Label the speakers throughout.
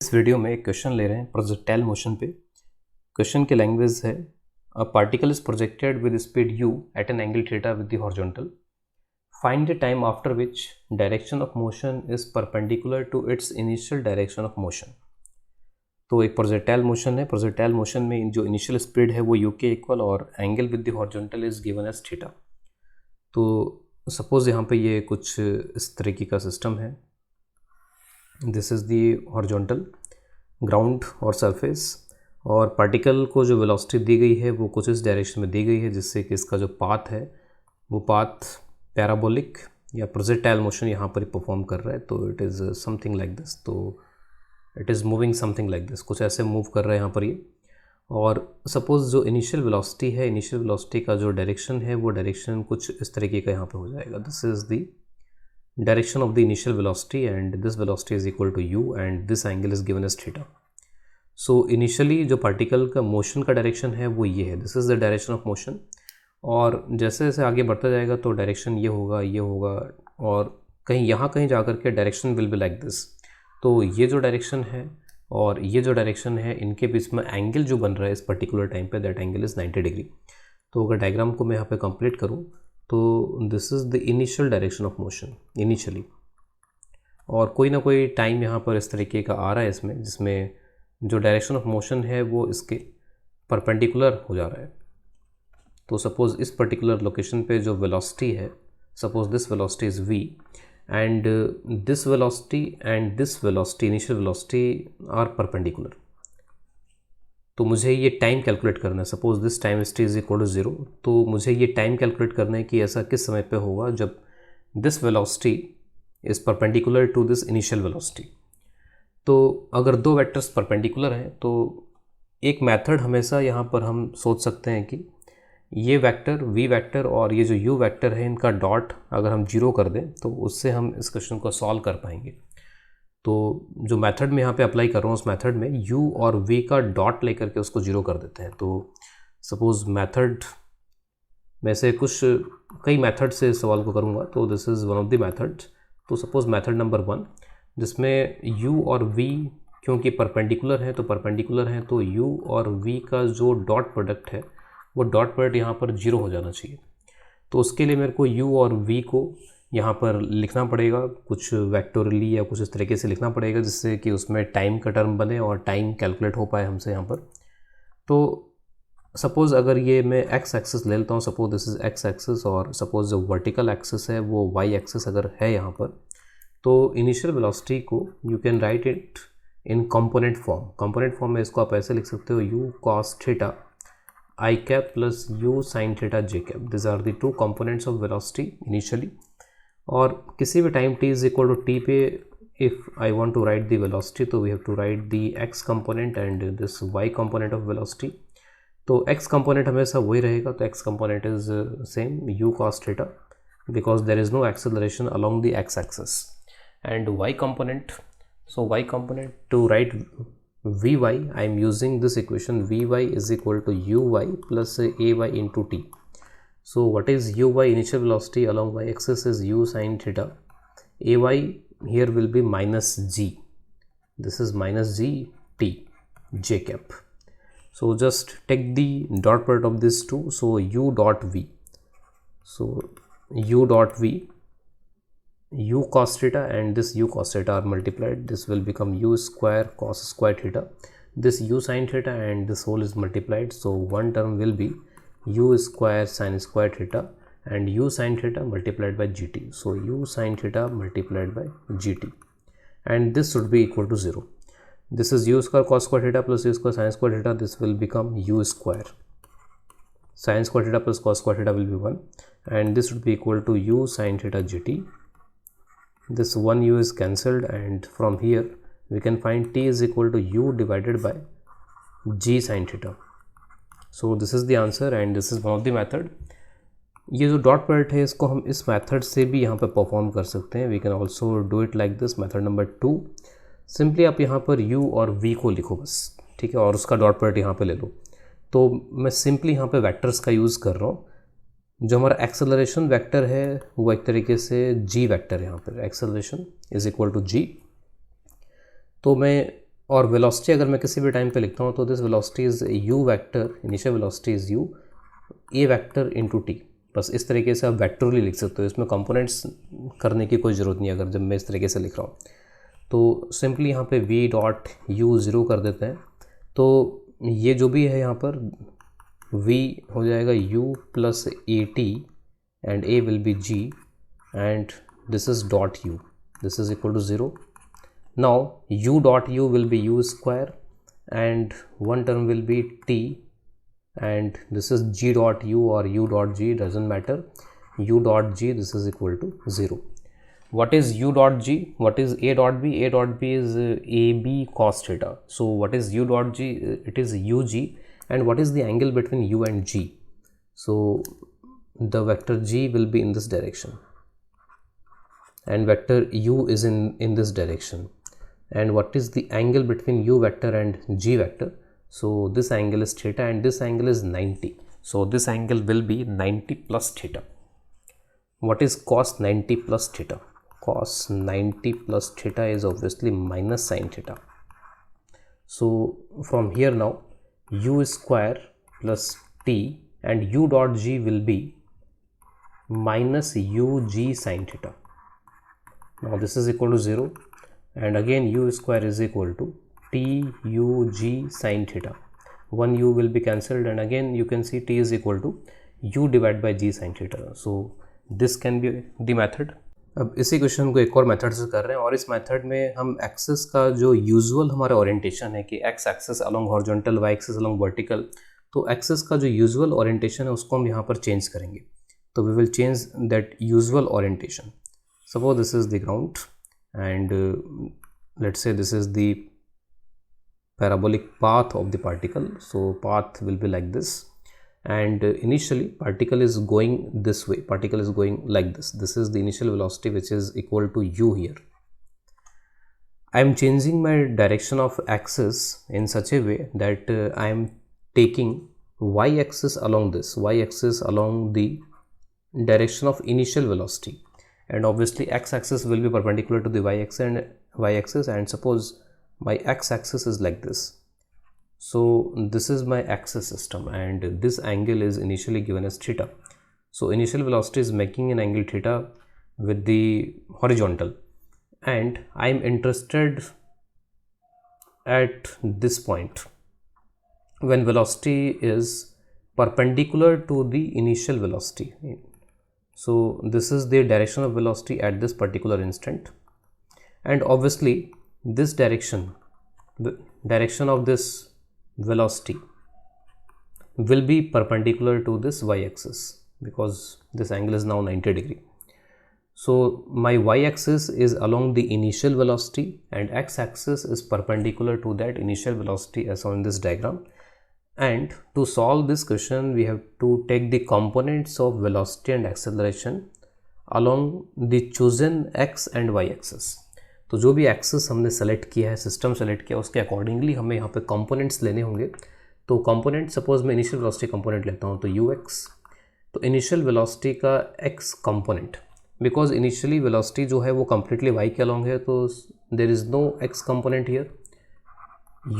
Speaker 1: इस वीडियो में एक क्वेश्चन ले रहे हैं प्रोजेक्टाइल मोशन पे। क्वेश्चन की लैंग्वेज है a particle is projected with speed u at an angle theta with the horizontal. Find the time after which direction of motion is perpendicular to its initial direction of motion. तो एक projectile motion है। Projectile motion में जो initial speed है वो u के equal और angle with the horizontal is given as theta. तो सपोज यहाँ पे ये कुछ इस तरीके का सिस्टम है। This is the horizontal ground और सरफेस, और पार्टिकल को जो वेलोसिटी दी गई है वो कुछ इस डायरेक्शन में दी गई है, जिससे कि इसका जो पाथ है वो पाथ पैराबोलिक या प्रोजेक्टाइल मोशन यहाँ पर परफॉर्म कर रहा है। तो it is something like this. तो it is moving something like this, कुछ ऐसे मूव कर रहा है यहाँ पर ये। और सपोज़ जो इनिशियल वेलोसिटी है, इनिशियल वेलोसिटी का जो डायरेक्शन है वो डायरेक्शन कुछ इस तरीके का यहाँ पे हो जाएगा। This is the direction of the initial velocity and this velocity is equal to u and this angle is given as theta. So initially जो particle का motion का direction है वो ये है, this is the direction of motion। और जैसे जैसे आगे बढ़ता जाएगा तो डायरेक्शन ये होगा और कहीं यहाँ कहीं जा कर के direction will be like this. तो ये जो डायरेक्शन है और ये जो डायरेक्शन है, इनके बीच में एंगल जो बन रहा है इस पर्टिकुलर टाइम पे, दैट एंगल इज़ 90 डिग्री। तो अगर डायग्राम को मैं यहाँ पे कंप्लीट करूँ तो this is the initial direction of motion initially, और कोई ना कोई टाइम यहाँ पर इस तरीके का आ रहा है इसमें, जिसमें जो डायरेक्शन ऑफ मोशन है वो इसके परपेंडिकुलर हो जा रहा है। तो सपोज़ इस पर्टिकुलर लोकेशन पे जो वेलोसिटी है, suppose this velocity is v and this velocity and this velocity, initial velocity are perpendicular. तो मुझे ये टाइम कैलकुलेट करना है। Suppose this time t is equal to 0। तो मुझे ये टाइम कैलकुलेट करना है कि ऐसा किस समय पे होगा जब this velocity is perpendicular to this initial velocity. तो अगर दो वेक्टर्स परपेंडिकुलर हैं तो एक मेथड हमेशा यहाँ पर हम सोच सकते हैं कि ये वेक्टर v वेक्टर और ये जो u वेक्टर है, इनका डॉट अगर हम 0 कर दें तो उससे हम इस क्वेश्चन को सॉल्व कर पाएंगे। तो जो मेथड में यहाँ पे अप्लाई कर रहा हूँ, उस मेथड में u और v का डॉट लेकर के उसको 0 कर देते हैं। तो सपोज़ मेथड में से कुछ कई मेथड से इस सवाल को करूँगा, तो this is one of the method. तो सपोज़ मेथड नंबर 1, जिसमें u और v क्योंकि परपेंडिकुलर है, तो परपेंडिकुलर हैं तो u और v का जो डॉट प्रोडक्ट है वो डॉट प्रोडक्ट यहाँ पर 0 हो जाना चाहिए। तो उसके लिए मेरे को u और v को यहाँ पर लिखना पड़ेगा कुछ वेक्टोरली या कुछ इस तरीके से लिखना पड़ेगा, जिससे कि उसमें टाइम का टर्म बने और टाइम कैलकुलेट हो पाए हमसे यहाँ पर। तो सपोज़ अगर ये मैं एक्स एक्सिस ले लेता हूँ, suppose this is x axis, और सपोज़ जो वर्टिकल एक्सिस है वो वाई एक्सिस अगर है यहाँ पर, तो इनिशियल वेलोसिटी को you can write it in component form. Component form में इसको आप ऐसे लिख सकते हो, u cos theta i cap plus u sine theta j cap. This are the two components of velocity initially. और किसी भी time t is equal to T पे if I want to write the velocity, तो we have to write the x component and this y component of velocity. तो x component हमेशा वही रहेगा, तो x component is same u cos theta because there is no acceleration along the x axis. And y component, so y component to write vy I am using this equation vy is equal to uy plus ay into t। So what is uy? Initial velocity along y-axis is u sin theta. Ay here will be minus g. This is minus g t j cap. So just take the dot product of these two. So u dot v. So u dot v, u cos theta and this u cos theta are multiplied. This will become u square cos square theta. This u sin theta and this whole is multiplied. So one term will be u square sin square theta and u sin theta multiplied by gt. So u sin theta multiplied by gt, and this should be equal to 0. This is u square cos square theta plus u square sin square theta. This will become u square sin square theta plus cos square theta will be 1, and this should be equal to u sin theta gt. This one u is cancelled, and from here we can find t is equal to u divided by g sin theta. So this is the answer and this is one of the method. ये जो dot product है इसको हम इस method से भी यहाँ पर परफॉर्म कर सकते हैं। We can also do it like this. Method number 2, simply आप यहाँ पर u और v को लिखो बस, ठीक है, और उसका डॉट प्रोडक्ट यहाँ पे ले लो। तो मैं सिंपली यहाँ पे वेक्टर्स का यूज़ कर रहा हूँ। जो हमारा एक्सेलरेशन वेक्टर है वो एक तरीके से g वेक्टर है। यहाँ पर acceleration is equal to g। तो मैं और वेलोसिटी अगर मैं किसी भी टाइम पे लिखता हूँ तो this velocity is you vector, initial velocity is U A vector into T. बस इस तरीके से आप वेक्टरली लिख सकते हो, इसमें कंपोनेंट्स करने की कोई ज़रूरत नहीं है अगर जब मैं इस तरीके से लिख रहा हूँ। तो सिंपली यहाँ पे v डॉट u 0 कर देते हैं, तो ये जो भी है यहाँ पर v हो जाएगा u plus A T and a will be g and this is dot u, this is equal to 0. Now u dot u will be u square and one term will be t and this is g dot u or u dot g, doesn't matter, u dot g, this is equal to 0. What is u dot g? What is a dot b? A dot b is ab cos theta. So what is u dot g? It is ug. And what is the angle between u and g? So the vector g will be in this direction and vector u is in this direction. And what is the angle between u vector and g vector? So this angle is theta and this angle is 90. So this angle will be 90 plus theta. What is cos 90 plus theta? Cos 90 plus theta is obviously minus sin theta. So from here now u square plus t and u dot g will be minus ug sin theta. Now this is equal to 0 and again u square is equal to t u g sin theta. One u will be cancelled and again you can see t is equal to u divided by g sin theta. So this can be the method. अब इसी question को एक और method से कर रहे हैं और इस मेथड में हम एक्सिस का जो यूजुअल हमारा ओरिएंटेशन है कि x axis along horizontal, y axis along vertical, तो एक्सिस का जो यूजुअल ओरिएंटेशन है उसको हम यहाँ पर चेंज करेंगे. तो we will change that usual orientation. Suppose this is the ground and let's say this is the parabolic path of the particle. So path will be like this and initially particle is going this way, particle is going like this. This is the initial velocity which is equal to u here. I am changing my direction of axis in such a way that I am taking y axis along this, y axis along the direction of initial velocity. And obviously x axis will be perpendicular to the y axis and suppose my x axis is like this. So this is my axis system and this angle is initially given as theta. So initial velocity is making an angle theta with the horizontal and I am interested at this point when velocity is perpendicular to the initial velocity. So this is the direction of velocity at this particular instant and obviously this direction, the direction of this velocity will be perpendicular to this y axis because this angle is now 90 degree. So my y axis is along the initial velocity and x axis is perpendicular to that initial velocity as on this diagram. And to solve this question we have to take the components of velocity and acceleration along the chosen x and y axis. तो जो भी axis हमने select किया है, system select किया, उसके accordingly हमें यहाँ पे कंपोनेंट्स लेने होंगे. तो कंपोनेंट सपोज मैं इनिशियल वेलोसिटी कंपोनेंट लेता हूँ तो ux, तो इनिशियल वेलोसिटी का x component, because initially velocity जो है वो कम्प्लीटली y के अलॉन्ग है तो there is no x component here.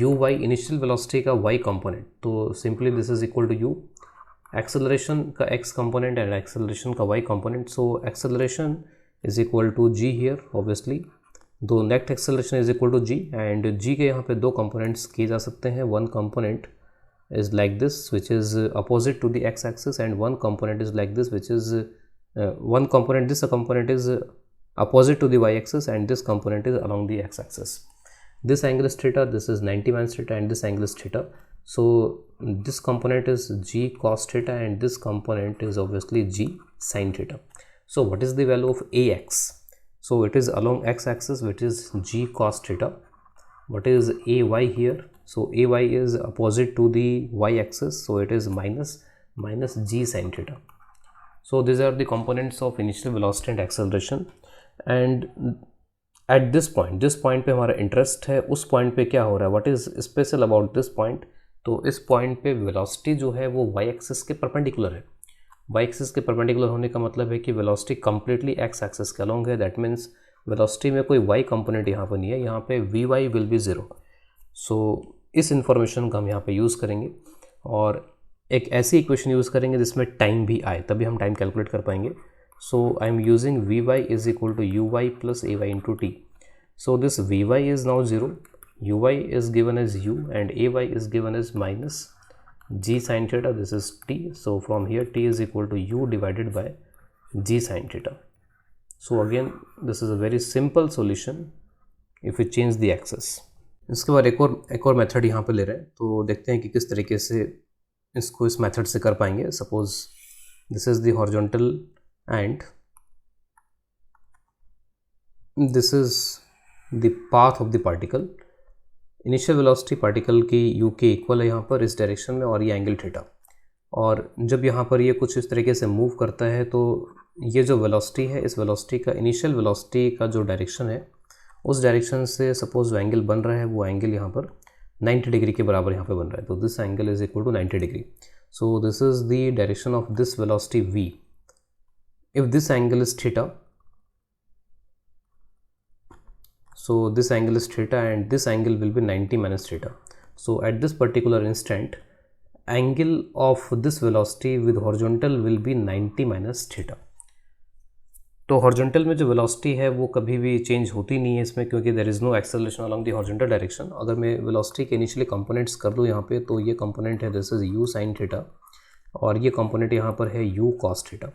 Speaker 1: uy initial velocity का y कंपोनेंट, तो simply this is equal to u. Acceleration का x कंपोनेंट एंड एक्सेलरेशन का y component, so acceleration is equal to g here obviously. दो net acceleration is equal to g and g के यहाँ पे दो components किए जा सकते हैं. One component is like this which is opposite to the x axis and one component is like this which is this component is opposite to the y axis and this component is along the x axis. This angle is theta, this is 90 minus theta and this angle is theta. So this component is g cos theta and this component is obviously g sin theta. So what is the value of ax? So it is along x axis which is g cos theta. What is ay here? So ay is opposite to the y axis, so it is minus g sin theta. So these are the components of initial velocity and acceleration. And at this point, जिस point पे हमारा interest है उस point पे क्या हो रहा है, what is special about this point? तो इस point पे velocity जो है वो y axis के perpendicular है. y axis के perpendicular होने का मतलब है कि velocity completely x axis के along है. That means velocity में कोई y component यहाँ पर नहीं है, यहाँ पे vy will be 0. सो इस इंफॉर्मेशन का हम यहाँ पे यूज़ करेंगे और एक ऐसी इक्वेशन यूज़ करेंगे जिसमें टाइम भी आए, तभी हम टाइम कैलकुलेट कर पाएंगे. So I am using v y is equal to u y plus a y into t. So this v y is now 0, u y is given as u and a y is given as minus g sin theta. This is t. So from here t is equal to u divided by g sin theta. So again this is a very simple solution if we change the axis. इसके बाद एक और method यहाँ पे ले रहे हैं, तो देखते हैं कि किस तरीके से इसको इस मेथड से कर पाएंगे. Suppose this is the horizontal and this is the path of the particle. Initial velocity particle की u के इक्वल है यहाँ पर इस डायरेक्शन में, और ये एंगल थीटा. और जब यहाँ पर ये कुछ इस तरीके से मूव करता है तो ये जो वेलोसिटी है, इस वेलोसिटी का इनिशियल वेलोसिटी का जो डायरेक्शन है उस डायरेक्शन से सपोज जो एंगल बन रहा है वो एंगल यहाँ पर 90 डिग्री के बराबर यहाँ पे बन रहा है. तो this angle is equal to 90 degree. So this is the direction of this velocity v. If this angle is theta, so this angle is theta and this angle will be 90 minus theta. So at this particular instant angle of this velocity with horizontal will be 90 minus theta. तो horizontal में जो velocity है वो कभी भी change होती नहीं है इसमें, क्योंकि there is no acceleration along the horizontal direction. अगर मैं वेलोसिटी के इनिशियली कंपोनेंट्स कर दूँ यहाँ पे, तो ये कंपोनेंट है this is u sin theta और ये कंपोनेंट यहाँ पर है u cos थीटा.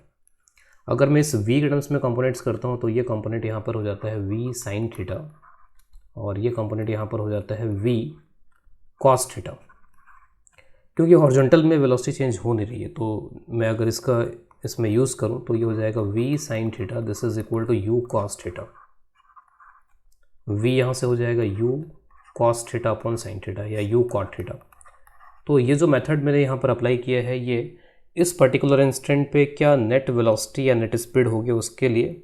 Speaker 1: अगर मैं इस v के टर्म्स में कंपोनेंट्स करता हूँ तो ये कंपोनेंट यहाँ पर हो जाता है v sin थीटा और ये कंपोनेंट यहाँ पर हो जाता है v cos थीटा. क्योंकि हॉरिजॉन्टल में वेलोसिटी चेंज हो नहीं रही है, तो मैं अगर इसमें यूज़ करूँ तो ये हो जाएगा v sin theta this is equal to u cos theta. v यहाँ से हो जाएगा u cos theta upon sin theta या u cot थीटा. तो ये जो मेथड मैंने यहाँ पर अप्लाई किया है, ये इस पर्टिकुलर इंस्टेंट पे क्या नेट वेलोसिटी या नेट स्पीड होगी उसके लिए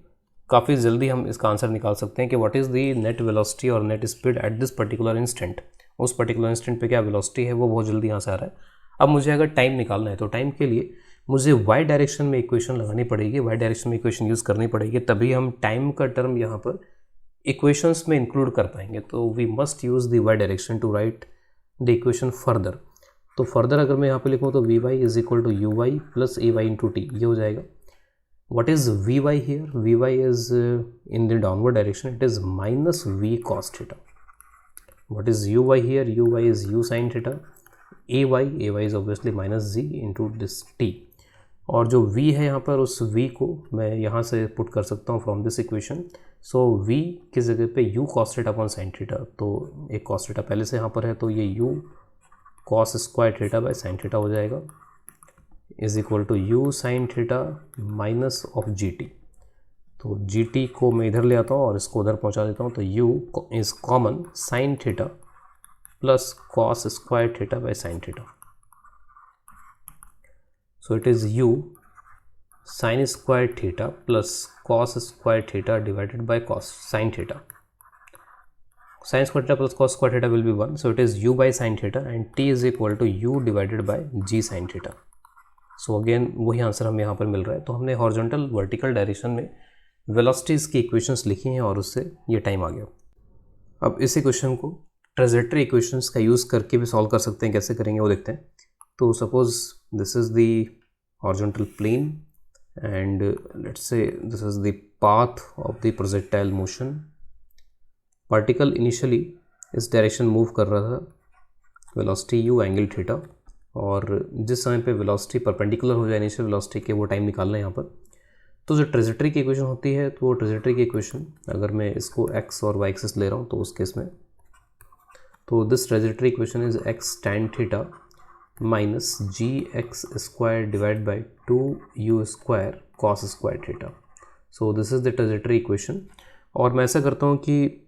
Speaker 1: काफ़ी जल्दी हम इसका आंसर निकाल सकते हैं कि what is the net velocity और net speed at this particular instant. उस पर्टिकुलर इंस्टेंट पे क्या वेलोसिटी है वो बहुत जल्दी यहाँ से आ रहा है. अब मुझे अगर टाइम निकालना है तो टाइम के लिए मुझे वाई डायरेक्शन में इक्वेशन लगानी पड़ेगी, वाई डायरेक्शन में इक्वेशन यूज़ करनी पड़ेगी, तभी हम टाइम का टर्म यहाँ पर इक्वेशंस में इंक्लूड कर पाएंगे. तो we must use the y direction to write the equation further. तो फर्दर अगर मैं यहाँ पे लिखूँ तो v y is equal to u y plus a y into t, ये हो जाएगा. What is Vy here? Vy is in the downward direction. It is minus V cos theta. What is Uy here? Uy is U sin theta. Ay is obviously minus Z into this T. और जो V है यहाँ पर, उस V को मैं यहाँ से पुट कर सकता हूँ from this equation. So V की जगह पे U cos theta upon sin theta. तो एक cos theta पहले से यहाँ पर है, तो ये U cos square theta by sin theta हो जाएगा is equal to u sin theta minus of gt. तो gt को मैं इधर ले आता हूँ और इसको उधर पहुँचा देता हूँ, तो u is common sin theta plus cos square theta by sin theta. So it is u sin square theta plus cos square theta divided by cos sin theta. sin square theta plus cos square theta will be 1. So it is u by sin theta and t is equal to u divided by g sin theta. So again वही answer हमें यहाँ पर मिल रहा है. तो हमने horizontal vertical direction में velocities की इक्वेशंस लिखी हैं और उससे ये टाइम आ गया. अब इस इक्वेशन को ट्रेजेक्टरी इक्वेशंस का यूज़ करके भी सॉल्व कर सकते हैं. कैसे करेंगे वो देखते हैं. तो suppose this is the horizontal plane and let's say this is the path of the projectile motion. Particle initially इस डायरेक्शन मूव कर रहा था, वेलोसिटी u एंगल थीटा, और जिस समय पे वेलोसिटी परपेंडिकुलर हो जाए इनिशियल वेलोसिटी के, वो टाइम निकालना है यहाँ पर. तो जो ट्रेजेक्टरी की इक्वेशन होती है, तो वो ट्रेजेक्टरी की इक्वेशन अगर मैं इसको x और y एक्सिस ले रहा हूँ तो उस केस में, तो this trajectory equation is x tan theta minus g x square divide by 2u square cos square theta. So this is the trajectory equation. और मैं ऐसा करता हूँ कि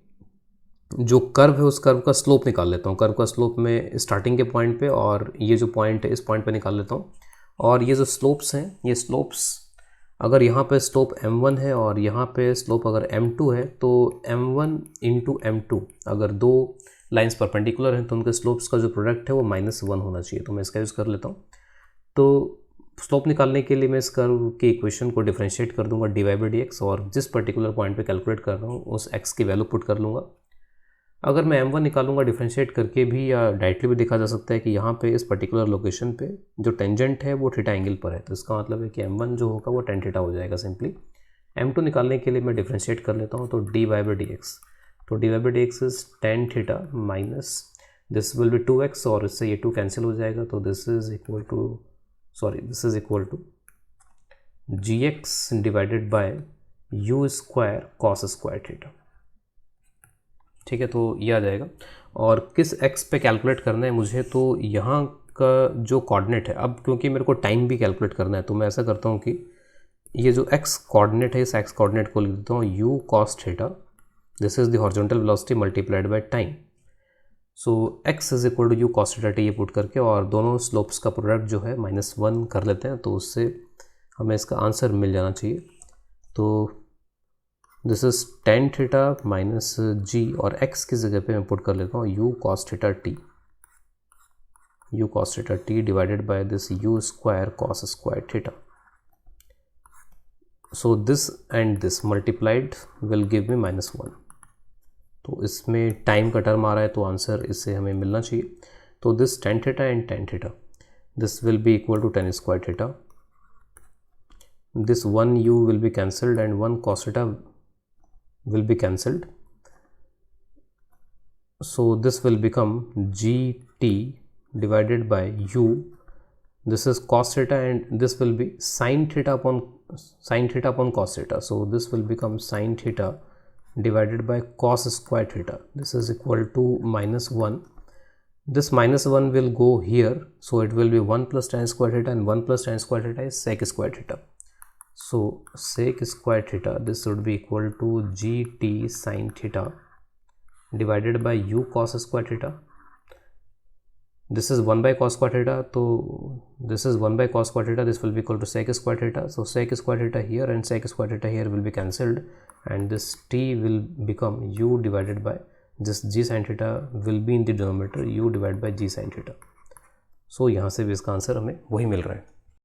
Speaker 1: जो कर्व है उस कर्व का स्लोप निकाल लेता हूँ. कर्व का स्लोप में स्टार्टिंग के पॉइंट पे और ये जो पॉइंट है इस पॉइंट पे निकाल लेता हूँ. और ये जो स्लोप्स हैं, ये स्लोप्स अगर यहाँ पे स्लोप m1 है और यहाँ पे स्लोप अगर m2 है, तो m1 इंटू m2 अगर दो लाइंस परपेंडिकुलर हैं तो उनके स्लोप्स का जो प्रोडक्ट है वो -1 होना चाहिए. तो मैं इसका यूज़ कर लेता हूँ. तो स्लोप निकालने के लिए मैं इस कर्व की इक्वेशन को डिफरेंशिएट कर दूंगा dy by dx और जिस पर्टिकुलर पॉइंट पे कैलकुलेट कर रहा हूँ उस x की वैल्यू पुट कर लूँगा. अगर मैं m1 निकालूंगा डिफ्रेंशिएट करके भी या डायरेक्टली भी देखा जा सकता है कि यहाँ पे इस पर्टिकुलर लोकेशन पे जो टेंजेंट है वो थीटा एंगल पर है, तो इसका मतलब है कि m1 जो होगा वो tan थीटा हो जाएगा सिंपली। m2 निकालने के लिए मैं डिफ्रेंशिएट कर लेता हूँ, तो dy by dx, तो dy by dx is tan theta minus this will be 2x और इससे ये 2 कैंसिल हो जाएगा, तो this is equal to gx divided by u square cos square theta. ठीक है, तो ये आ जाएगा। और किस x पे कैलकुलेट करना है मुझे, तो यहाँ का जो कोऑर्डिनेट है, अब क्योंकि मेरे को टाइम भी कैलकुलेट करना है, तो मैं ऐसा करता हूँ कि ये जो x कोऑर्डिनेट है इस x कोऑर्डिनेट को लिख देता हूँ u cos theta, this is the horizontal velocity multiplied by time. So x is equal to u cos theta t, ये पुट करके और दोनों स्लोप्स का प्रोडक्ट जो है -1 कर लेते हैं, तो उससे हमें इसका आंसर मिल जाना चाहिए। तो this is tan theta minus g, और x की जगह पे मैं पुट कर लेता हूँ u cos theta T divided by this u square cos square theta. So this and this multiplied will give me -1। तो इसमें टाइम का टर्म आ रहा है, तो आंसर इससे हमें मिलना चाहिए। तो this tan theta and tan theta, this will be equal to tan square theta, this 1 u will be cancelled and 1 cos theta will be cancelled, so this will become gt divided by u, this is cos theta and this will be sin theta upon cos theta, so this will become sin theta divided by cos square theta, this is equal to -1, this -1 will go here, so it will be 1 plus tan square theta and 1 plus tan square theta is sec square theta, so sec square theta this would be equal to gt sin theta divided by u cos square theta, this is 1 by cos square theta, so this is 1 by cos square theta, this will be equal to sec square theta, so sec square theta here and sec square theta here will be cancelled and this t will become u divided by this g sin theta will be in the denominator, u divided by g sin theta। so यहाँ से भी इसका answer हमें वही मिल रहा है।